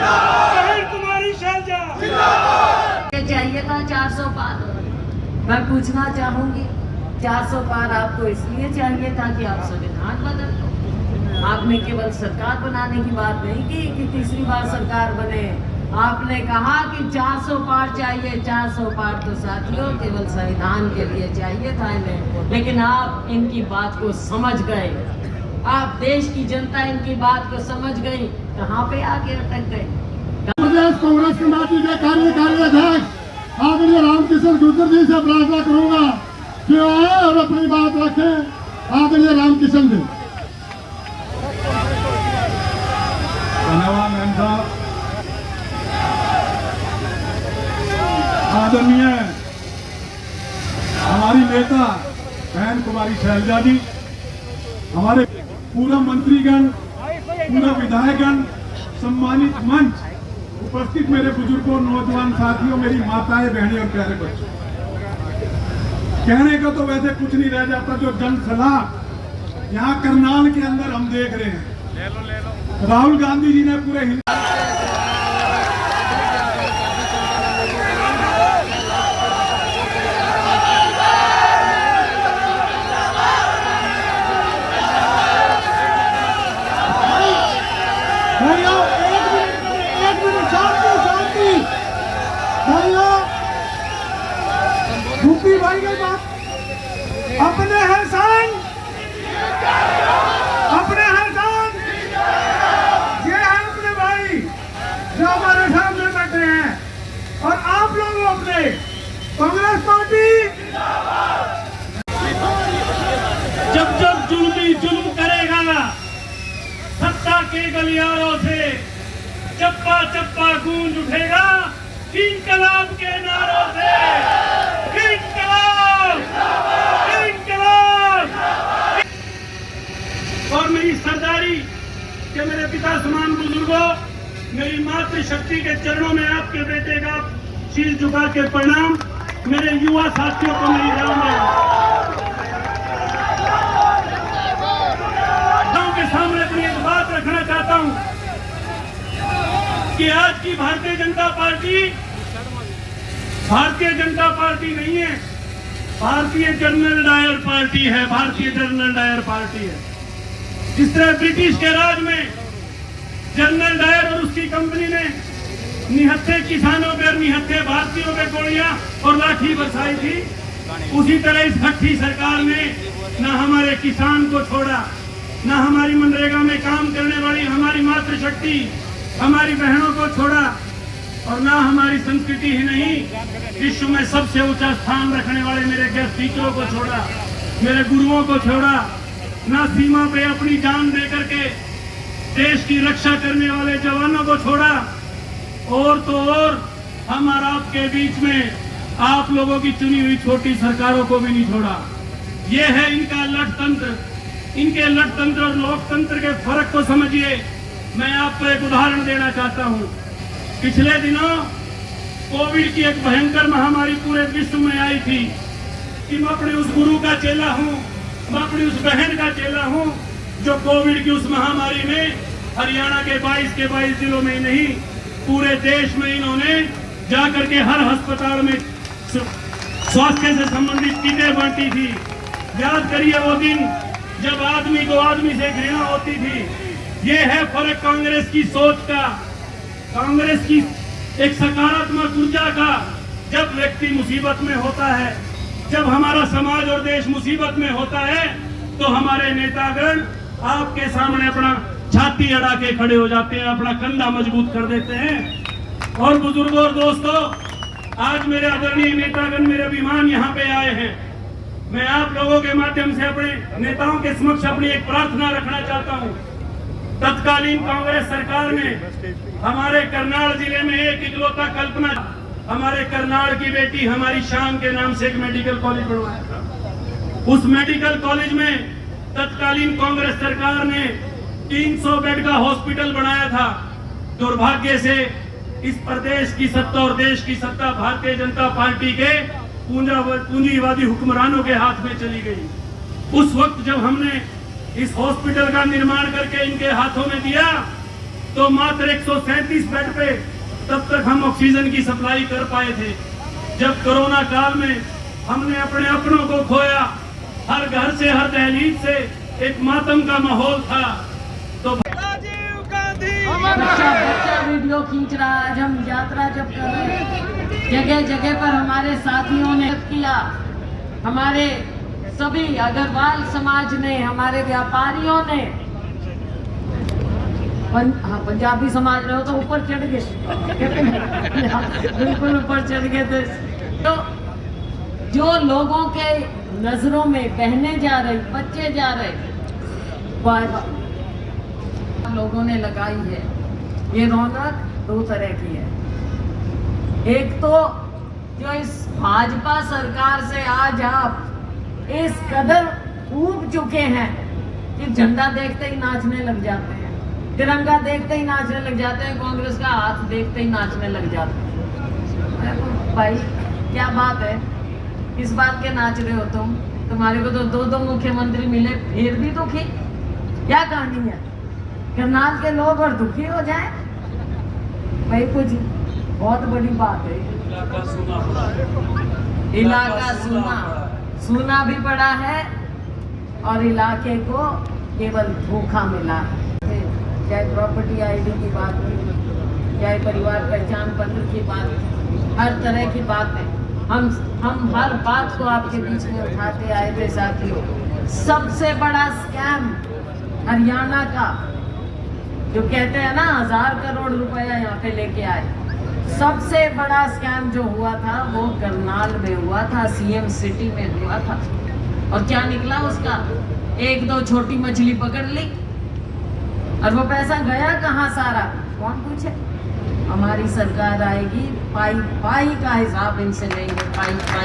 बहन कुमारी शैलजा चाहिए था 400 पार। मैं पूछना चाहूंगी 400 पार आपको इसलिए चाहिए था कि आप संविधान बदल दो। आपने केवल सरकार बनाने की बात नहीं की कि तीसरी बार सरकार बने। आपने कहा कि 400 पार चाहिए। 400 पार तो साथियों केवल संविधान के लिए चाहिए था इन्हें, लेकिन आप इनकी बात को समझ गए। आप देश की जनता इनकी बात को समझ गई, कहाँ पे आके अटक गए। प्रदेश कांग्रेस कमेटी के कार्यकारी अध्यक्ष आदरणीय रामकिशन गुर्जर जी से प्रार्थना करूंगा कि आए और अपनी बात रखें। आदरणीय रामकिशन जी। धन्यवाद मैम साहब। आदरणीय हमारी नेता बहन कुमारी शैलजा जी, हमारे पूरा मंत्रीगण, पूरा विधायकगण, सम्मानित मंच, उपस्थित मेरे बुजुर्गों, नौजवान साथियों, मेरी माताएं, बहनें और प्यारे बच्चों, कहने का तो वैसे कुछ नहीं रह जाता। जो जनसलाह यहाँ करनाल के अंदर हम देख रहे हैं, राहुल गांधी जी ने पूरे भाई की बात अपने हैं संग, अपने हैं संग, ये है अपने भाई जो हमारे सामने बैठे हैं। और आप लोग अपने कांग्रेस पार्टी जब जब जुल्मी जुल्म करेगा सत्ता के गलियारों से, चप्पा चप्पा गूंज उठेगा इंकलाब के नारों से। इंकलाब, इंकलाब। और मेरी सरदारी के मेरे पिता समान बुजुर्गों, मेरी मातृशक्ति के चरणों में आपके बेटे का शीश झुका के प्रणाम। मेरे युवा साथियों को मेरी राम के सामने अपनी एक बात रखना चाहता हूं कि आज की भारतीय जनता पार्टी नहीं है, भारतीय जनरल डायर पार्टी है। भारतीय जनरल डायर पार्टी है। जिस तरह ब्रिटिश के राज में जनरल डायर और उसकी कंपनी ने निहत्थे किसानों पे और निहत्थे भारतीयों पे गोलियां और लाठी बरसाई थी, उसी तरह इस हट्टी सरकार ने न हमारे किसान को छोड़ा, न हमारी मनरेगा में काम करने वाली हमारी मातृशक्ति, हमारी बहनों को छोड़ा, और ना हमारी संस्कृति ही नहीं, विश्व में सबसे ऊंचा स्थान रखने वाले मेरे गेस्ट टीचरों को छोड़ा, मेरे गुरुओं को छोड़ा, ना सीमा पे अपनी जान दे करके देश की रक्षा करने वाले जवानों को छोड़ा, और तो और हम और आपके बीच में आप लोगों की चुनी हुई छोटी सरकारों को भी नहीं छोड़ा। ये है इनका लठतंत्र। इनके लठतंत्र और लोकतंत्र के फर्क को समझिए। मैं आपको एक उदाहरण देना चाहता हूं। पिछले दिनों कोविड की एक भयंकर महामारी पूरे विश्व में आई थी कि मैं अपने उस गुरु का चेला हूं, मैं अपनी उस बहन का चेला हूं जो कोविड की उस महामारी में हरियाणा के 22 जिलों में नहीं, पूरे देश में इन्होंने जाकर के हर अस्पताल में स्वास्थ्य से संबंधित टीकें बांटी थी। याद करिए वो दिन जब आदमी को आदमी से घृणा होती थी। ये है फर्क कांग्रेस की सोच का, कांग्रेस की एक सकारात्मक ऊर्जा का। जब व्यक्ति मुसीबत में होता है, जब हमारा समाज और देश मुसीबत में होता है, तो हमारे नेतागण आपके सामने अपना छाती अड़ा के खड़े हो जाते हैं, अपना कंधा मजबूत कर देते हैं। और बुजुर्गों और दोस्तों, आज मेरे आदरणीय नेतागण, मेरे अभिमान यहाँ पे आए हैं। मैं आप लोगों के माध्यम से अपने नेताओं के समक्ष अपनी एक प्रार्थना रखना चाहता हूँ। तत्कालीन कांग्रेस सरकार ने हमारे करनाल जिले में एक इकलौता कल्पना, हमारे करनाल की बेटी हमारी शाम के नाम से एक मेडिकल कॉलेज बनवाया था। उस मेडिकल कॉलेज में तत्कालीन कांग्रेस सरकार ने 300 बेड का हॉस्पिटल बनाया था। दुर्भाग्य से इस प्रदेश की सत्ता और देश की सत्ता भारतीय जनता पार्टी के पूंजीवादी हुक्मरानों के हाथ में चली गई। उस वक्त जब हमने इस हॉस्पिटल का निर्माण करके इनके हाथों में दिया, तो मात्र 137 बेड पे तब तक हम ऑक्सीजन की सप्लाई कर पाए थे। जब कोरोना काल में हमने अपने अपनों को खोया, हर घर से हर दहलीज से एक मातम का माहौल था। तो बच्चा वीडियो खींच रहा है। आज हम यात्रा जब कर रहे हैं, जगह जगह पर हमारे साथियों ने किया, हमारे सभी अग्रवाल समाज ने, हमारे व्यापारियों ने, पंजाबी समाज रहे हो तो ऊपर चढ़ गए बिल्कुल ऊपर चढ़ गए थे। तो जो लोगों के नजरों में बहने जा रही, बच्चे जा रहे, लोगों ने लगाई है। ये रौनक दो तरह की है। एक तो जो इस भाजपा सरकार से आज आप इस कदर ऊब चुके हैं कि झंडा देखते ही नाचने लग जाते हैं, तिरंगा देखते ही नाचने लग जाते हैं, कांग्रेस का हाथ देखते ही नाचने लग जाते हैं। भाई क्या बात है, किस बात के नाच रहे हो तुम? तुम्हारे को तो दो मुख्यमंत्री मिले फिर भी दुखी, क्या कहानी है? करनाल के लोग और दुखी हो जाए भाई, कुछ बहुत बड़ी बात है। इलाका सूना भी पड़ा है और इलाके को केवल धोखा मिला है। चाहे प्रॉपर्टी आईडी की बात हो, चाहे परिवार पहचान पत्र की बात, हर तरह की बात है। हम हर बात को आपके बीच में उठाते आए थे साथियों। सबसे बड़ा स्कैम हरियाणा का, जो कहते हैं ना 1000 करोड़ रुपया यहाँ पे लेके आए, सबसे बड़ा स्कैम जो हुआ था वो करनाल में हुआ था, सीएम सिटी में हुआ था। और क्या निकला उसका? 1-2 छोटी मछली पकड़ ली और वो पैसा गया कहाँ सारा? कौन पूछे? हमारी सरकार आएगी, पाई का हिसाब इनसे लेंगे, पाई का।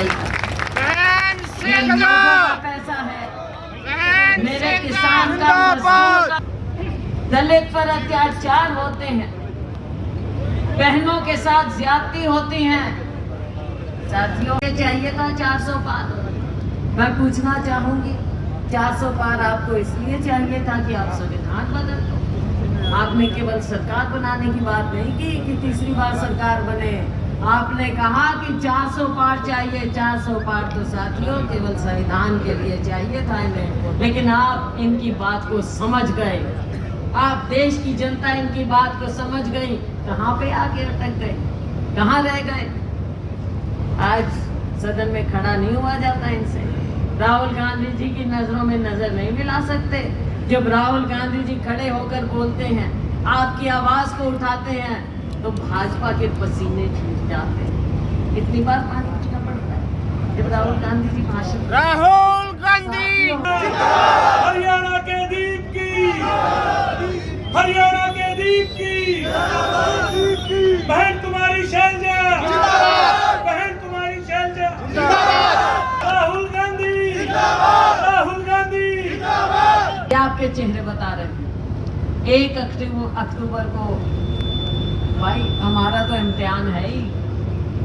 ये लोगों का पैसा है, मेरे किसान का, मजदूर का। दलित पर अत्याचार होते हैं, बहनों के साथ ज्यादती होती हैं। साथियों के चाहिए था 400 पार। मैं पूछना चाहूंगी, 400 पार आपको इसलिए चाहिए था कि आप संविधान बदल दो। आपने केवल सरकार बनाने की बात नहीं की कि तीसरी बार सरकार बने। आपने कहा कि 400 पार चाहिए। 400 पार तो साथियों केवल संविधान के लिए चाहिए था इन्हें, लेकिन आप इनकी बात को समझ गए। आप देश की जनता इनकी बात को समझ गई। कहाँ पे आके अटक गए, कहाँ रह गए? आज सदन में खड़ा नहीं हुआ जाता इनसे। राहुल गांधी जी की नजरों में नजर नहीं मिला सकते। जब राहुल गांधी जी खड़े होकर बोलते हैं, आपकी आवाज को उठाते हैं, तो भाजपा के पसीने छूट जाते हैं। कितनी बार पानी पीना पड़ता है जब राहुल गांधी जी भाषण। राहुल गांधी हरियाणा के दीप की, हरियाणा के दीप की, बहन कुमारी शैलजा, बहन कुमारी शैलजा, राहुल गांधी, राहुल गांधी। आपके चेहरे बता रहे हैं। 1 अक्टूबर को भाई हमारा तो इम्तिहान है ही,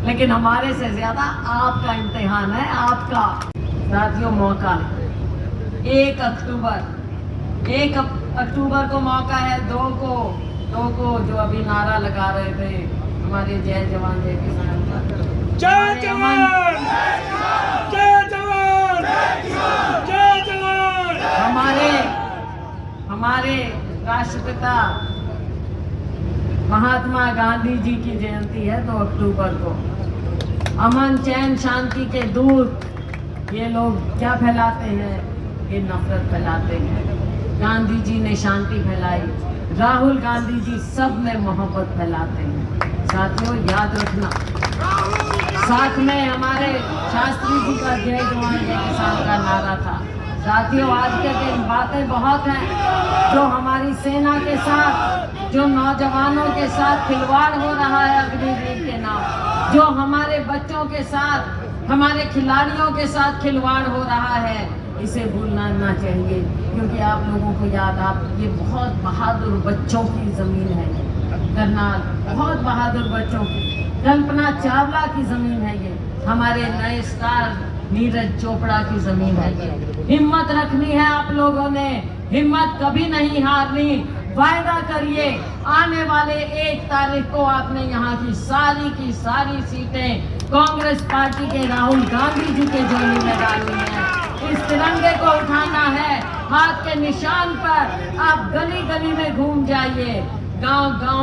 लेकिन हमारे से ज्यादा आपका इम्तिहान है, आपका। साथियों मौका 1 अक्टूबर को मौका है। 2 को जो अभी नारा लगा रहे थे हमारे जय जवान जय किसान का, जय जवान, जय जवान, जय जवान। हमारे राष्ट्रपिता महात्मा गांधी जी की जयंती है 2 अक्टूबर को। अमन चैन शांति के दूत ये लोग क्या फैलाते हैं? ये नफरत फैलाते हैं। गांधी जी ने शांति फैलाई, राहुल गांधी जी सब में मोहब्बत फैलाते हैं। साथियों याद रखना, साथ में हमारे शास्त्री जी का जय जवान जय किसान का नारा था। साथियों आज के दिन बातें बहुत हैं जो हमारी सेना के साथ, जो नौजवानों के साथ खिलवाड़ हो रहा है अग्निवीर के नाम, जो हमारे बच्चों के साथ, हमारे खिलाड़ियों के साथ खिलवाड़ हो रहा है, इसे भूलना ना चाहिए। क्योंकि आप लोगों को याद, आप ये बहुत बहादुर बच्चों की ज़मीन है करनाल, बहुत बहादुर बच्चों की, कल्पना चावला की ज़मीन है ये, हमारे नए स्टार नीरज चोपड़ा की ज़मीन है ये। हिम्मत रखनी है आप लोगों ने, हिम्मत कभी नहीं हारनी। वायदा करिए, आने वाले 1 तारीख को आपने यहाँ की सारी सीटें कांग्रेस पार्टी के राहुल गांधी जी के झोली में डालनी है। इस तिरंगे को उठाना है, हाथ के निशान पर आप गली गली में घूम जाइए, गांव गांव